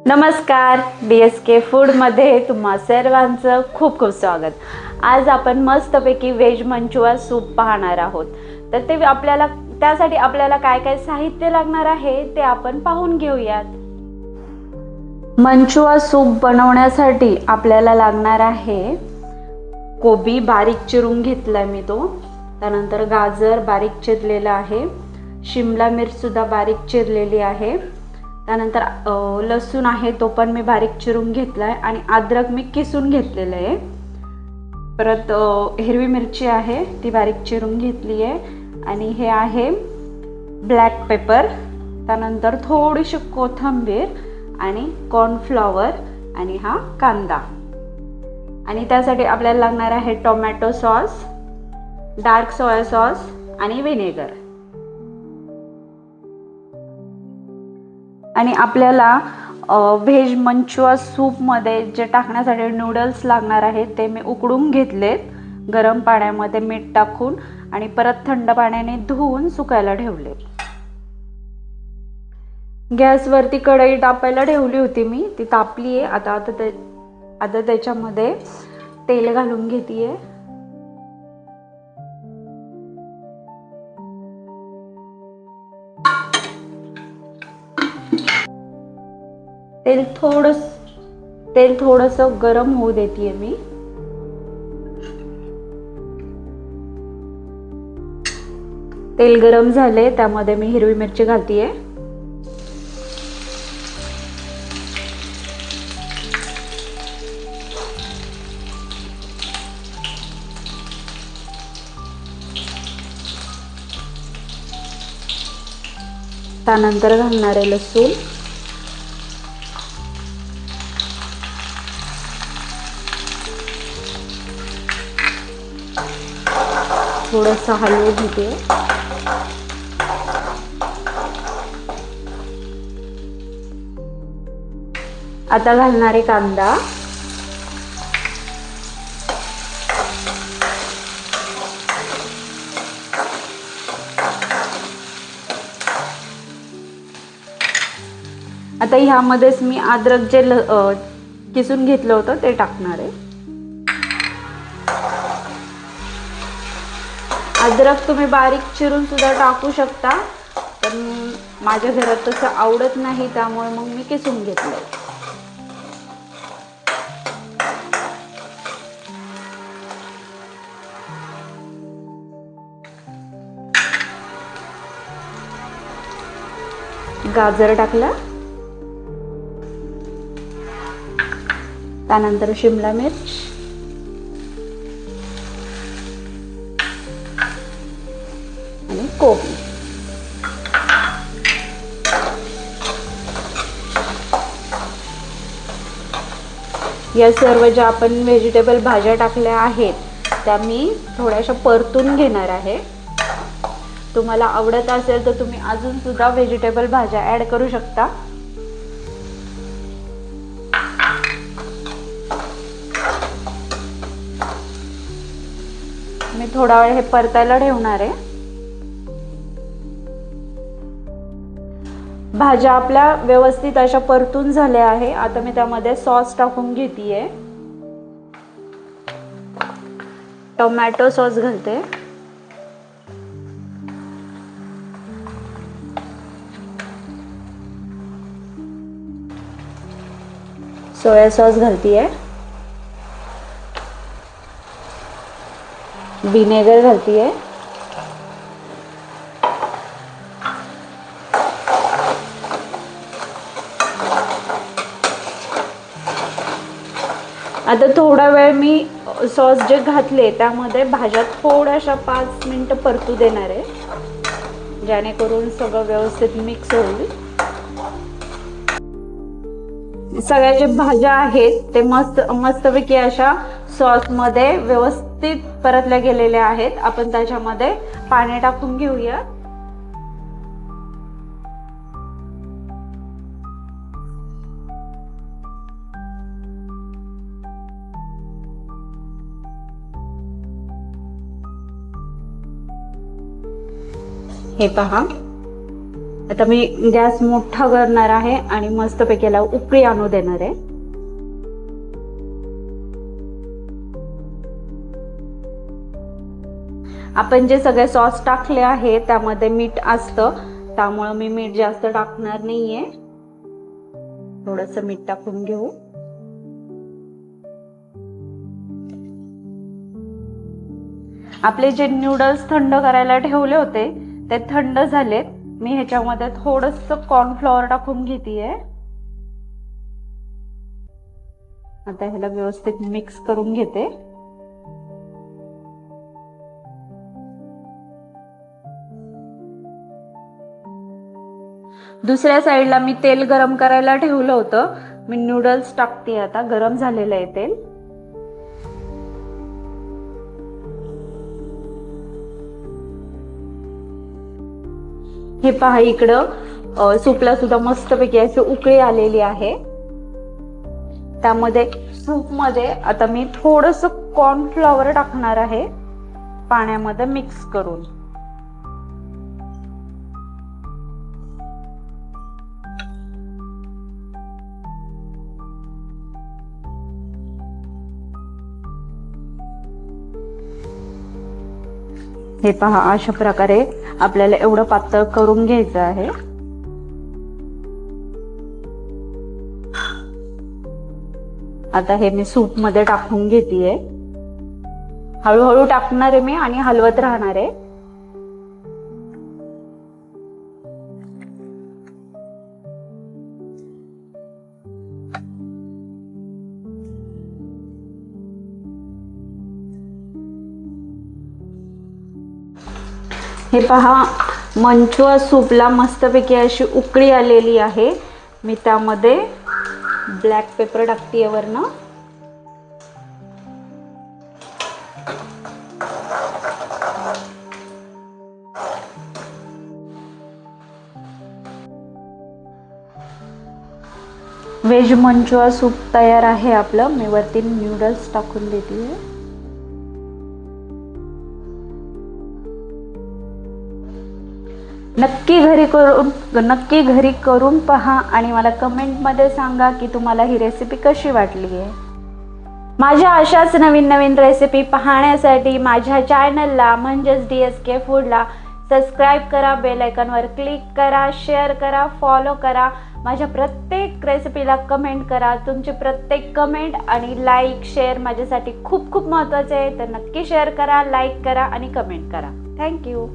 नमस्कार, BSK फूडमध्ये तुम्हा सर्वांचं खूप खूप स्वागत। आज आपण मस्तपैकी व्हेज मंचुआ सूप पाहणार आहोत। तर ते त्यासाठी आपल्याला काय काय साहित्य लागणार आहे ते आपण पाहून घेऊयात। मंचुआ सूप बनवण्यासाठी आपल्याला लागणार आहे कोबी बारीक चिरून घेतलाय मी तो, त्यानंतर गाजर बारीक चिरलेला आहे, शिमला मिर्च सुद्धा बारीक चिरलेली आहे, त्यानंतर लसूण आहे तो पण मी बारीक चिरून घेतलाय आणि अद्रक मी किसून घेतलेलं आहे। परत हिरवी मिरची आहे ती बारीक चिरून घेतली आहे आणि हे आहे ब्लॅक पेपर, त्यानंतर थोडीशी कोथिंबीर आणि कॉर्नफ्लॉवर आणि हा कांदा। आणि त्यासाठी आपल्याला लागणार आहे tomato sauce, dark soya sauce आणि व्हिनेगर। आणि आपल्याला व्हेज मंचुआ सूपमध्ये जे टाकण्यासाठी नूडल्स लागणार आहेत ते मी उकडून घेतलेत गरम पाण्यामध्ये मीठ टाकून आणि परत थंड पाण्याने धुवून सुकायला ठेवले। गॅसवरती कढई तापायला ठेवली होती मी, ती तापली आहे। आता त्याच्यामध्ये तेल घालून घेतेय। तेल थोडस गरम होऊ देते मी। तेल गरम झाले, त्यामध्ये मी हिरवी मिरची घालतेय। त्यानंतर घालणार आहे लसूण, थोडंसं हलवून घेते। आता घालणार आहे कांदा, आता ह्यामध्येच मी अद्रक जे किसून घेतलं होतं ते टाकणार आहे। अद्रक तुम्ही बारीक चिरून सुद्धा टाकू शकता, पण माझ्या घरात तसं आवडत नाही त्यामुळे मग मी किसून घेतलंय। गाजर टाकलं, त्यानंतर शिमला मिर्च, आणि कोबी। या सर्व ज्या आपण व्हेजिटेबल भाज्या टाकल्या आहेत त्या मी थोड्याशा परतून घेणार आहे। तुम्हाला आवडत असेल तर तुम्ही अजून सुद्धा व्हेजिटेबल भाज्या ऍड करू शकता। मी थोडा वेळ हे परतायला ठेवणार आहे। भाज्या आपल्या व्यवस्थित अशा परतून झाल्या आहे। आता मी त्यामध्ये सॉस टाकून घेतेय। टोमॅटो सॉस घालते, सोया सॉस घालतेय, व्हिनेगर घालतेय, आता थोडा वेळ मी सॉस जे घातले त्यामध्ये भाज्या थोड्याशा 5 मिनिटं परतू देणार आहे, जेणेकरून सगळं व्यवस्थित मिक्स होईल। सगळ्या ज्या भाज्या आहेत ते मस्तपैकी अशा सॉस मध्ये व्यवस्थित परतल्या गेलेल्या आहेत। आपण त्याच्यामध्ये पाणी टाकून घेऊया। हे पहा, आता मी गॅस मोठा करणार आहे आणि मस्तपैकी याला उकळी आणू देणार आहे. आपण जे सगळे सॉस टाकले आहे त्यामध्ये मीठ असतं, त्यामुळे मी मीठ जास्त टाकणार नाहीये. थोडंसं मीठ टाकून घेऊ. आपले जे नूडल्स थंड करायला ठेवले होते ते थंड झालेत. मी ह्याच्यामध्ये थोडंसं कॉर्नफ्लॉवर टाकून घेतेय. आता ह्याला व्यवस्थित मिक्स करून घेते. दुसऱ्या साईडला मी तेल गरम करायला ठेवलं होतं. मी नूडल्स टाकते आता. गरम झालेलं आहे तेल. हे पहा, इकडं सूपला सुद्धा मस्तपैकी अशी उकळी आलेली आहे. त्यामध्ये सूप मध्ये आता मी थोडंसं कॉर्नफ्लॉवर टाकणार आहे पाण्यामध्ये मिक्स करून. हे पहा, अशा प्रकारे आपल्याला एवढं पातळ करून घ्यायचं आहे. आता हे मी सूप मध्ये टाकून घेतेय. हळूहळू टाकणार आहे मी आणि हलवत राहणार आहे. हे पहा, मंचुआ सूपला मस्तपैकी अशी उकळी आलेली आहे. मी त्यामध्ये ब्लॅक पेपर टाकते वरनं. व्हेज मंचुआ सूप तयार आहे आपलं. मी वरती नूडल्स टाकून देते. नक्की घरी करून पहा आणि मला कमेंटमध्ये सांगा की तुम्हाला ही रेसिपी कशी वाटली आहे. माझ्या अशाच नवीन रेसिपी पाहण्यासाठी माझ्या चॅनलला म्हणजेच DSK फूडला सबस्क्राईब करा, बेल आयकॉनवर क्लिक करा, शेअर करा, फॉलो करा. माझ्या प्रत्येक रेसिपीला कमेंट करा. तुमची प्रत्येक कमेंट आणि लाईक शेअर माझ्यासाठी खूप महत्त्वाचे आहे. तर नक्की शेअर करा, लाईक करा आणि कमेंट करा. थँक्यू.